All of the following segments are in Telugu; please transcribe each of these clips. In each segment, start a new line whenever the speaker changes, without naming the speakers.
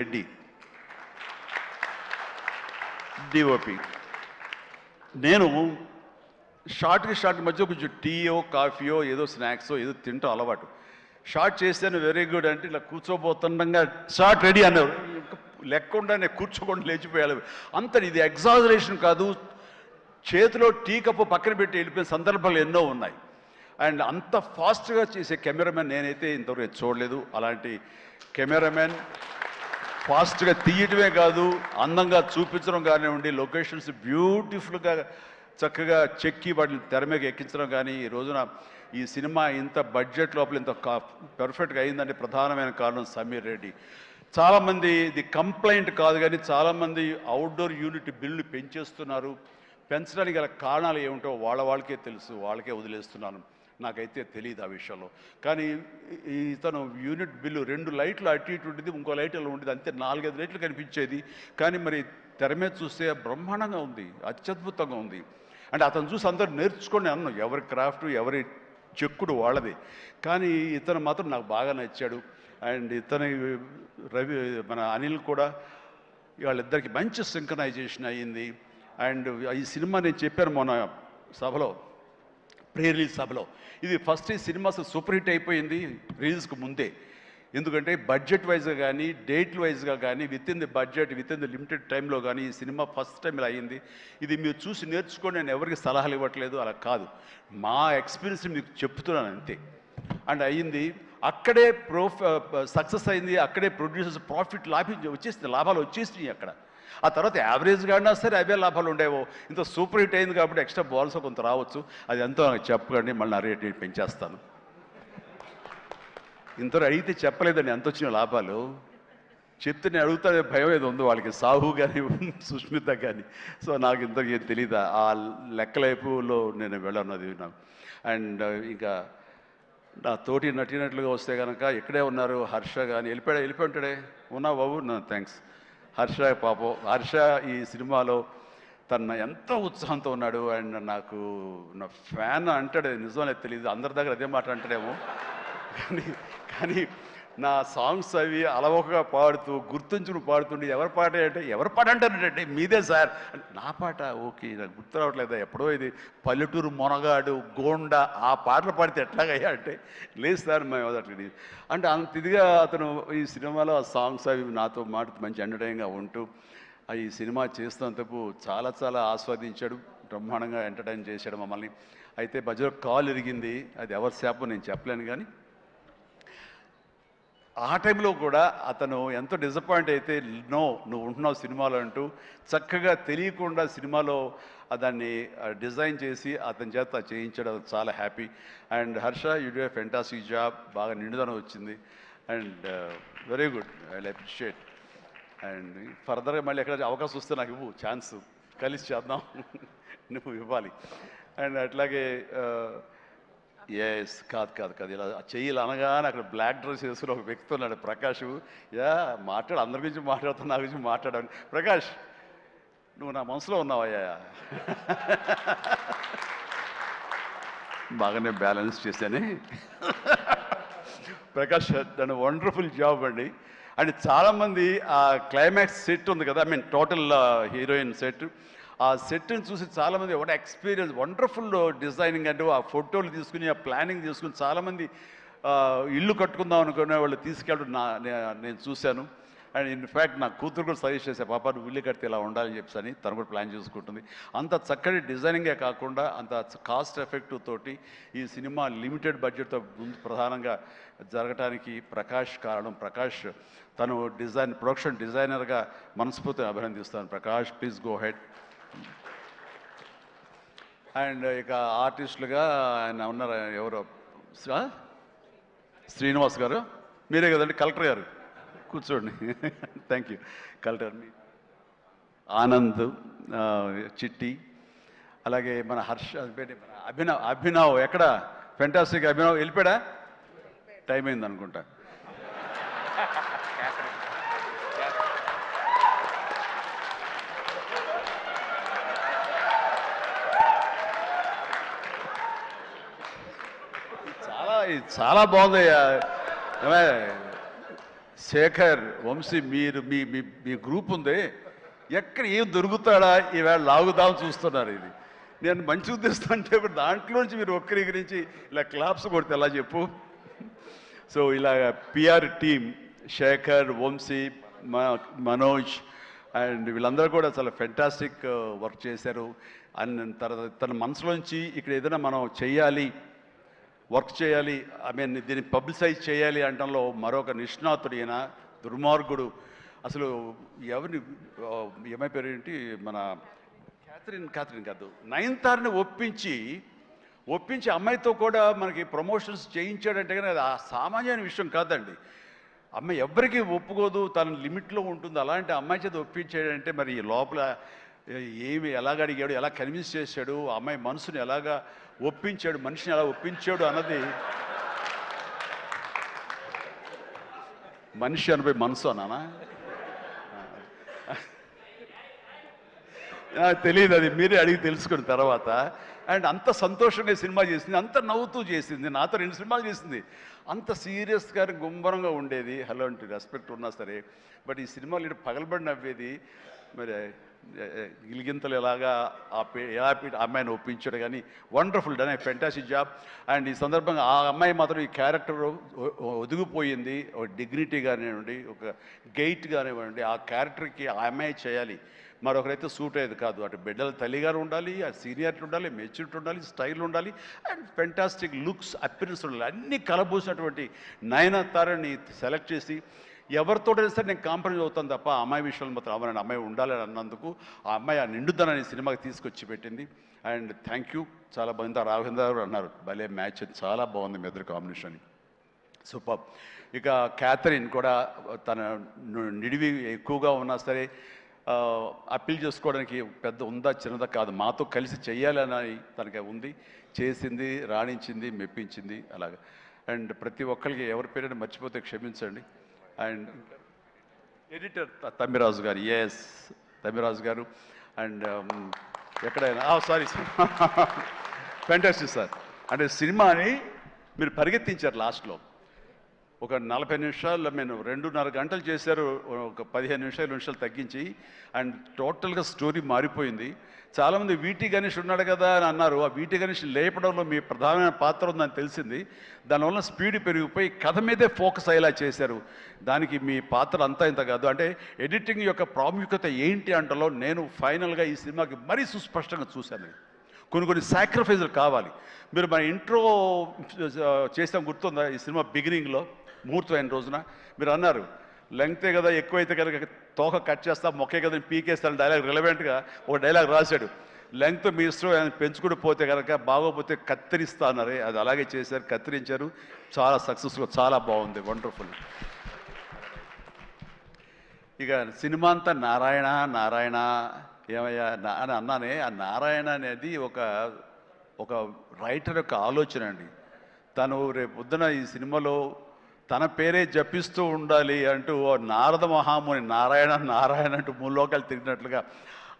రెడ్డి డిఓపి. నేను షార్ట్ మధ్య కొంచెం టీయో కాఫీయో ఏదో స్నాక్సో ఏదో తింటూ అలవాటు. షార్ట్ చేశాను వెరీ గుడ్ అంటే ఇలా కూర్చోబోతుండగా షార్ట్ రెడీ అన్నారు. లెక్కకుండా నేను కూర్చోకుండా లేచిపోయాను. అంత ఇది ఎగ్జాజరేషన్ కాదు, చేతిలో టీ కప్పు పక్కన పెట్టి వెళ్ళిపోయిన సందర్భాలు ఎన్నో ఉన్నాయి. అండ్ అంత ఫాస్ట్గా చేసే కెమెరామెన్ నేనైతే ఇంతవరకు చూడలేదు. అలాంటి కెమెరామెన్ ఫాస్ట్గా తీయటమే కాదు, అందంగా చూపించడం కానివ్వండి, లొకేషన్స్ బ్యూటిఫుల్గా చక్కగా చెక్కి వాటిని తెర మీద ఎక్కించడం కానీ, ఈ రోజున ఈ సినిమా ఇంత బడ్జెట్ లోపల ఇంత పర్ఫెక్ట్గా అయిందంటే ప్రధానమైన కారణం సమీర్ రెడ్డి. చాలామంది ఇది కంప్లైంట్ కాదు కానీ చాలామంది అవుట్డోర్ యూనిట్ బిల్లు పెంచేస్తున్నారు. పెంచడానికి గల కారణాలు ఏమిటో వాళ్ళకే తెలుసు, వాళ్ళకే వదిలేస్తున్నాను. నాకైతే తెలియదు ఆ విషయంలో. కానీ ఇతను యూనిట్ బిల్లు 2 లైట్లు అటు ఇటు ఉండేది, ఇంకో లైట్ అలా ఉండేది, అంతే 4-5 లైట్లు కనిపించేది. కానీ మరి తెర మీద చూస్తే బ్రహ్మాండంగా ఉంది, అత్యద్భుతంగా ఉంది. అంటే అతను చూసి అందరూ నేర్చుకొని అన్నాను, ఎవరి క్రాఫ్ట్ ఎవరి చెక్కుడు వాళ్ళది. కానీ ఇతను మాత్రం నాకు బాగా నచ్చాడు. అండ్ ఇతని రవి మన అనిల్ కూడా వాళ్ళిద్దరికి మంచి సింక్రనైజేషన్ అయ్యింది. అండ్ ఈ సినిమా నేను చెప్పాను మొన్న సభలో, ప్రీ రిలీజ్ సభలో, ఇది ఫస్ట్ ఈ సినిమా సూపర్ హిట్ అయిపోయింది రిలీజ్కి ముందే. ఎందుకంటే బడ్జెట్ వైజ్గా కానీ డేట్ వైజ్గా కానీ with in the budget with in the limited టైంలో కానీ ఈ సినిమా ఫస్ట్ టైం ఇలా అయింది. ఇది మీరు చూసి నేర్చుకొని నేను ఎవరికి సలహాలు ఇవ్వట్లేదు, అలా కాదు, మా ఎక్స్పీరియన్స్ మీకు చెప్తున్నాను అంతే. అండ్ అయ్యింది అక్కడే సక్సెస్ అయింది, అక్కడే ప్రొడ్యూసర్స్ ప్రాఫిట్ లాభాలు వచ్చేసినాయి అక్కడ. ఆ తర్వాత యావరేజ్గా అయినా సరే అవే లాభాలు ఉండేవో. ఇంత సూపర్ హిట్ అయింది కాబట్టి ఎక్స్ట్రా బాల్స్ కొంత రావచ్చు. అది ఎంతో నాకు చెప్పకండి, మళ్ళీ నా రేట్ పెంచేస్తాను. ఇంత అడిగితే చెప్పలేదండి ఎంత వచ్చిన లాభాలు. చెప్తే నేను అడుగుతానే భయం ఏదో ఉందో వాళ్ళకి, సాహు కానీ సుష్మిత కానీ. సో నాకు ఇంతకేం తెలియదు, ఆ లెక్కలైపులో నేను వెళ్ళన్నది నాకు. అండ్ ఇంకా నా తోటి నటినట్లుగా వస్తే కనుక ఇక్కడే ఉన్నారు హర్ష కానీ, వెళ్ళిపోయి ఉంటాడే, ఉన్నా బాబు నా థ్యాంక్స్. హర్ష పాపం, హర్ష ఈ సినిమాలో తన ఎంతో ఉత్సాహంతో ఉన్నాడు. అండ్ నాకు నా ఫ్యాన్ అంటాడు, నిజమనే తెలియదు, అందరి దగ్గర అదే మాట అంటాడేమో. కానీ నా సాంగ్స్ అవి అలవోకగా పాడుతూ గుర్తుంచుకుని పాడుతుండే, ఎవరి పాట అంటే ఎవరి పాట అంటారంటే మీదే సార్, నా పాట ఓకే నాకు గుర్తు రావట్లేదా, ఎప్పుడో ఇది పల్లెటూరు మొనగాడు గోండా ఆ పాటలు పాడితే ఎట్లాగయ్యా అంటే, లేదు సార్ మేము అట్లా అంటే అంత ఇదిగా అతను ఈ సినిమాలో ఆ సాంగ్స్ అవి నాతో మాట మంచి ఎంటర్టైన్గా ఉంటూ ఈ సినిమా చేస్తున్నందుకు చాలా చాలా ఆస్వాదించాడు, బ్రహ్మాండంగా ఎంటర్టైన్ చేశాడు మమ్మల్ని. అయితే మధ్యలో కాల్ ఇరిగింది, అది ఎవరి శాపం నేను చెప్పలేను. కానీ ఆ టైంలో కూడా అతను ఎంతో డిసప్పాయింట్ అయితే, నో నువ్వు ఉంటున్నావు సినిమాలో అంటూ చక్కగా తెలియకుండా సినిమాలో దాన్ని డిజైన్ చేసి అతని చేత చేయించడం చాలా happy. And Harsha you do a fantastic job, బాగా నిండుదనం వచ్చింది. And very good, I appreciate. And ఫర్దర్గా మళ్ళీ ఎక్కడ అవకాశం వస్తే నాకు ఇవ్వు, ఛాన్స్ కలిసి చేద్దాం, నువ్వు ఇవ్వాలి. అండ్ అట్లాగే ఎస్ కాదు ఇలా చెయ్యాలి అనగానే అక్కడ బ్లాక్ డ్రెస్ వేసుకుని ఒక వ్యక్తి ఉన్నాడు, ప్రకాష్. మాట్లాడు, అందరి గురించి మాట్లాడుతున్నా, నా గురించి మాట్లాడాను. ప్రకాష్ నువ్వు నా మనసులో ఉన్నావయ్యా. బాగానే బ్యాలెన్స్ చేశానే. ప్రకాష్ దాని వండర్ఫుల్ జాబ్ అండి. అండ్ చాలామంది ఆ క్లైమాక్స్ సెట్ ఉంది కదా, I mean total heroine set, ఆ సెట్ని చూసి చాలామంది వాట్ ఎక్స్పీరియన్స్, వండర్ఫుల్ డిజైనింగ్ అంటే ఆ ఫోటోలు తీసుకుని ఆ ప్లానింగ్ తీసుకుని చాలామంది ఇల్లు కట్టుకుందాం అనుకునే వాళ్ళు తీసుకెళ్ళడం నేను చూశాను. అండ్ ఇన్ఫ్యాక్ట్ నా కూతురు కూడా సజెస్ట్ చేసే, పాప నువ్వు ఇల్లు కడితే ఇలా ఉండాలని చెప్పి అని తను కూడా ప్లాన్ చేసుకుంటుంది. అంత చక్కటి డిజైనింగే కాకుండా అంత కాస్ట్ ఎఫెక్టివ్ తోటి ఈ సినిమా లిమిటెడ్ బడ్జెట్తో ప్రధానంగా జరగటానికి ప్రకాష్ కారణం. ప్రకాష్ తను ప్రొడక్షన్ డిజైనర్గా మనస్ఫూర్తిగా అభినందిస్తాను. Prakash please go ahead. And ఇక ఆర్టిస్టులుగా ఆయన ఉన్నారు, ఎవరో శ్రీనివాస్ గారు, మీరే కదండి కలెక్టర్ గారు, కూర్చోండి. Thank you. కలెక్టర్ ఆనంద్, చిట్టి, అలాగే మన హర్ష, అభినవ్ ఎక్కడ ఫెంటాస్టిక్ అభినవ్ వెళ్ళిపోయాడా, టైం అయింది అనుకుంటా. చాలా బాగుందయ్యా. శేఖర్, వంశీ, మీరు మీ మీ మీ గ్రూప్ ఉంది, ఎక్కడ ఏం దొరుకుతాడా ఈవేళ లాగుదాం చూస్తున్నారు. ఇది నేను మంచి ఉద్దేశం అంటే దాంట్లోంచి మీరు ఒక్కరి గురించి ఇలా క్లాప్స్ కొడితే ఎలా చెప్పు. సో ఇలా PR team Shekhar, Vamsi, Manoj and వీళ్ళందరూ కూడా చాలా ఫెంటాస్టిక్ వర్క్ చేశారు. అండ్ తర్వాత తన మనసులోంచి ఇక్కడ ఏదైనా మనం చేయాలి, వర్క్ చేయాలి, ఐ మీన్ దీన్ని పబ్లిసైజ్ చేయాలి అంటంలో మరొక నిష్ణాతుడు ఈయన, దుర్మార్గుడు. అసలు ఎవరిని ఏమై పేరు ఏంటి, మన క్యాథరిన్ కాదు, నయనతారని ఒప్పించి అమ్మాయితో కూడా మనకి ప్రమోషన్స్ చేయించాడంటే కానీ అది ఆ సామాన్యమైన విషయం కాదండి. అమ్మాయి ఎవ్వరికీ ఒప్పుకోదు, తన లిమిట్లో ఉంటుంది. అలాంటి అమ్మాయి చేత ఒప్పించాడంటే మరి లోపల ఏమి ఎలాగ అడిగాడు, ఎలా కన్విన్స్ చేశాడు, అమ్మాయి మనసుని ఎలాగా ఒప్పించాడు, మనిషిని ఎలా ఒప్పించాడు అన్నది మనిషి అనిపోయి మనసు అన్నానా తెలియదు, అది మీరే అడిగి తెలుసుకున్న తర్వాత. అండ్ అంత సంతోషంగా సినిమా చేసింది, అంత నవ్వుతూ చేసింది. నాతో 2 సినిమాలు చేసింది. అంత సీరియస్గా గుంభరంగా ఉండేది, హలో అంటే రెస్పెక్ట్ ఉన్నా సరే. బట్ ఈ సినిమాలు ఇటు పగలబడి నవ్వేది. మరి గిలిగింతలు ఎలాగా ఎలా అమ్మాయిని ఒప్పించాడు. కానీ wonderful done, fantastic job. And ఈ సందర్భంగా ఆ అమ్మాయి మాత్రం ఈ క్యారెక్టర్ ఒదిగిపోయింది. ఒక డిగ్నిటీ కానివ్వండి, ఒక గెయిట్ కానివ్వండి, ఆ క్యారెక్టర్కి ఆ అమ్మాయి చేయాలి, మరొకరైతే సూట్ అయ్యేది కాదు. అటు బిడ్డల తల్లిగారు ఉండాలి, ఆ సీనియారిటీ ఉండాలి, మెచ్యూరిటీ ఉండాలి, స్టైల్ ఉండాలి, అండ్ ఫెంటాస్టిక్ లుక్స్, అపిరెన్స్ ఉండాలి. అన్నీ కలబోసినటువంటి నయనతారని సెలెక్ట్ చేసి ఎవరితోటైనా సరే నేను కాంప్రమైజ్ అవుతాను తప్ప ఆ అమ్మాయి విషయంలో మాత్రం అమ్మాయి అమ్మాయి ఉండాలని అన్నందుకు ఆ అమ్మాయి ఆ నిండుదనాన్ని సినిమాకి తీసుకొచ్చి పెట్టింది. And thank you. చాలా బాగుంది. రాఘవేంద్ర గారు అన్నారు భలే మ్యాచ్, చాలా బాగుంది మీ ఇద్దరు కాంబినేషన్, సూపర్. ఇక క్యాథరిన్ కూడా తన నిడివి ఎక్కువగా ఉన్నా సరే అప్పీల్ చేసుకోవడానికి పెద్ద ఉందా చిన్నదా కాదు, మాతో కలిసి చెయ్యాలని తనకి ఉంది, చేసింది, రాణించింది, మెప్పించింది అలాగా. అండ్ ప్రతి ఒక్కరికి ఎవరి పేరైనా మర్చిపోతే క్షమించండి. అండ్ ఎడిటర్ తమ్మిరాజు గారు, ఎస్ తమ్మిరాజు గారు. అండ్ ఎక్కడైనా సారీ ఫెంటాస్టిక్ సార్. అంటే సినిమాని మీరు పరిగెత్తించారు లాస్ట్లో. ఒక 40 నిమిషాల్లో నేను 2.5 గంటలు చేశారు, ఒక 15 నిమిషాలు తగ్గించి. అండ్ టోటల్గా స్టోరీ మారిపోయింది. చాలామంది వీటి గణేష్ ఉన్నాడు కదా అని అన్నారు. ఆ వీటి గణేష్ లేపడంలో మీ ప్రధానమైన పాత్ర ఉందని తెలిసింది. దానివల్ల స్పీడ్ పెరిగిపోయి కథ మీదే ఫోకస్ అయ్యేలా చేశారు. దానికి మీ పాత్ర అంతా ఇంత కాదు. అంటే ఎడిటింగ్ యొక్క ప్రాముఖ్యత ఏంటి అంటలో నేను ఫైనల్గా ఈ సినిమాకి మరీ సుస్పష్టంగా చూశాను. కొన్ని సాక్రిఫైజులు కావాలి. మీరు మన ఇంట్రో చేసాం గుర్తుందా, ఈ సినిమా బిగినింగ్లో ముహూర్తం అయిన రోజున మీరు అన్నారు లెంగ్తే కదా, ఎక్కువైతే కనుక తోక కట్ చేస్తా, మొక్కే కదా పీకేస్తాను డైలాగ్. రిలవెంట్గా ఒక డైలాగ్ రాశాడు, లెంగ్త్ మీ ఇష్టం ఆయన పెంచుకుని పోతే కనుక బాగోపోతే కత్తిరిస్తా అన్నారే, అది అలాగే చేశారు, కత్తిరించారు. చాలా సక్సెస్ఫుల్, చాలా బాగుంది, వండర్ఫుల్. ఇక సినిమా అంతా నారాయణ నారాయణ ఏమయ్యా అని అన్నానే. ఆ నారాయణ అనేది ఒక రైటర్ యొక్క ఆలోచన అండి. తను రేపు పొద్దున ఈ సినిమాలో తన పేరే జపిస్తూ ఉండాలి అంటూ నారద మహాముని నారాయణ నారాయణ అంటూ మూలోకాలు తిరిగినట్లుగా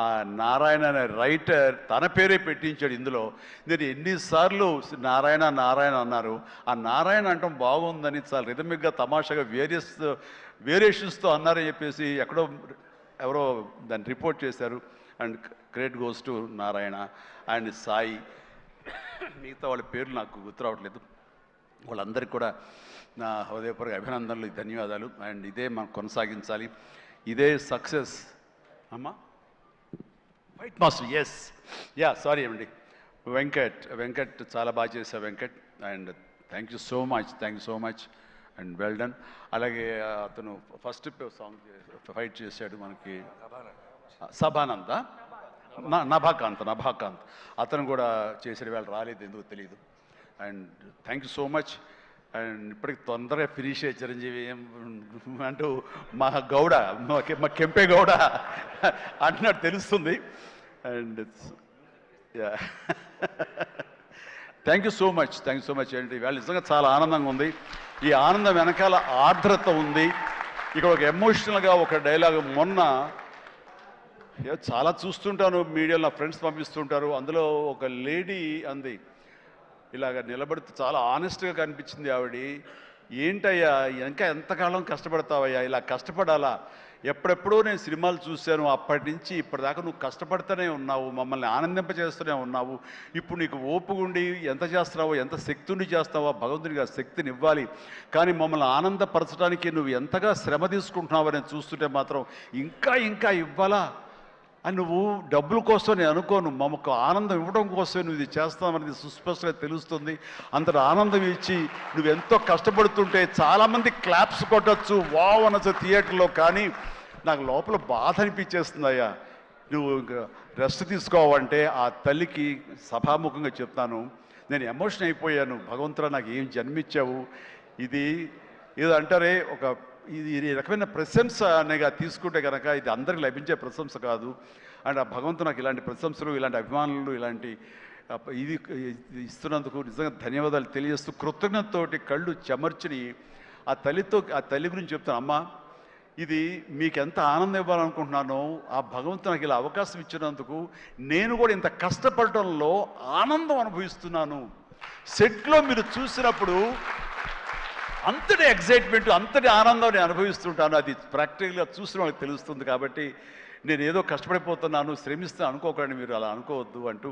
ఆ నారాయణ అనే రైటర్ తన పేరే పెట్టించాడు ఇందులో. నేను ఎన్నిసార్లు నారాయణ నారాయణ అన్నారు. ఆ నారాయణ అంటాం బాగుందని చాలా రిథమిక్గా తమాషాగా వేరియేషన్స్తో అన్నారని చెప్పేసి ఎవరో దాన్ని రిపోర్ట్ చేశారు. And credit goes to Narayana and Sai. మిగతా వాళ్ళ పేర్లు నాకు గుర్తు రావట్లేదు. వాళ్ళందరికీ కూడా నా హృదయపూర్వక అభినందనలు, ధన్యవాదాలు. అండ్ ఇదే మనం కొనసాగించాలి, ఇదే సక్సెస్. అమ్మా white master, yes ya sorry అండి, వెంకట్ చాలా బాగా చేశావు Venkat. And thank you so much and well done. అలాగే అతను ఫస్ట్ సాంగ్ ఫైట్ చేశాడు మనకి సభానంద, నభాకాంత్ అతను కూడా చేసాడు. వాళ్ళు రాలేదు, ఎందుకు తెలియదు. And thank you so much. And ఇప్పటికి తొందరగా ఫినిష్ అయ్యే చిరంజీవి అంటూ మా గౌడ, మా కెంపే గౌడ అంటున్నట్టు తెలుస్తుంది. And thank you so much అండి. ఇవాళ నిజంగా చాలా ఆనందంగా ఉంది. ఈ ఆనందం వెనకాల ఆర్ద్రత ఉంది. ఇక్కడ ఒక ఎమోషనల్గా ఒక డైలాగ్ మొన్న చాలా చూస్తుంటాను మీడియాలో, నా ఫ్రెండ్స్ పంపిస్తుంటారు. అందులో ఒక లేడీ అంది, ఇలాగ నిలబడితే చాలా ఆనెస్ట్గా కనిపించింది ఆవిడ, ఏంటయ్యా ఇంకా ఎంతకాలం కష్టపడతావయ్యా, ఇలా కష్టపడాలా? ఎప్పుడెప్పుడో నేను సినిమాలు చూశాను, అప్పటి నుంచి ఇప్పటిదాకా నువ్వు కష్టపడుతూనే ఉన్నావు, మమ్మల్ని ఆనందింపజేస్తూనే ఉన్నావు. ఇప్పుడు నీకు ఓపుగుండి ఎంత చేస్తున్నావో, ఎంత శక్తిని చేస్తావో భగవంతుడికి ఆ శక్తిని ఇవ్వాలి. కానీ మమ్మల్ని ఆనందపరచడానికి నువ్వు ఎంతగా శ్రమ తీసుకుంటున్నావు అని చూస్తుంటే మాత్రం ఇంకా ఇంకా ఇవ్వాలా అని. నువ్వు డబ్బుల కోసం నేను అనుకోను, మమ్మకు ఆనందం ఇవ్వడం కోసమే నువ్వు ఇది చేస్తావనేది సుస్పష్టంగా తెలుస్తుంది. అంత ఆనందం ఇచ్చి నువ్వు ఎంతో కష్టపడుతుంటే చాలామంది క్లాప్స్ కొట్టచ్చు, వావ్ అనొచ్చు థియేటర్లో, కానీ నాకు లోపల బాధ అనిపించేస్తుందయ్యా. నువ్వు రెస్ట్ తీసుకోవాలంటే ఆ తల్లికి సభాముఖంగా చెప్తాను, నేను ఎమోషన్ అయిపోయాను. భగవంతుడా నాకు ఏం జన్మించావు, ఇది ఏదో అంటారే ఒక ఇది ఈ రకమైన ప్రశంస అనేగా తీసుకుంటే కనుక ఇది అందరికి లభించే ప్రశంస కాదు. అండ్ ఆ భగవంతుడు నాకు ఇలాంటి ప్రశంసలు, ఇలాంటి అభిమానులు, ఇలాంటి ఇది ఇస్తున్నందుకు నిజంగా ధన్యవాదాలు తెలియజేస్తూ కృతజ్ఞతతోటి కళ్ళు చెమర్చిని ఆ తల్లి గురించి చెప్తాను. అమ్మ, ఇది మీకు ఎంత ఆనందం ఇవ్వాలనుకుంటున్నానో ఆ భగవంతుడు నాకు ఇలా అవకాశం ఇచ్చినందుకు నేను కూడా ఇంత కష్టపడటంలో ఆనందం అనుభవిస్తున్నాను. సెట్లో మీరు చూసినప్పుడు అంతటి ఎగ్జైట్మెంట్, అంతటి ఆనందం నేను అనుభవిస్తుంటాను. అది ప్రాక్టికల్గా చూసిన వాళ్ళకి తెలుస్తుంది. కాబట్టి నేను ఏదో కష్టపడిపోతున్నాను, శ్రమిస్తాను అనుకోకండి, మీరు అలా అనుకోవద్దు అంటూ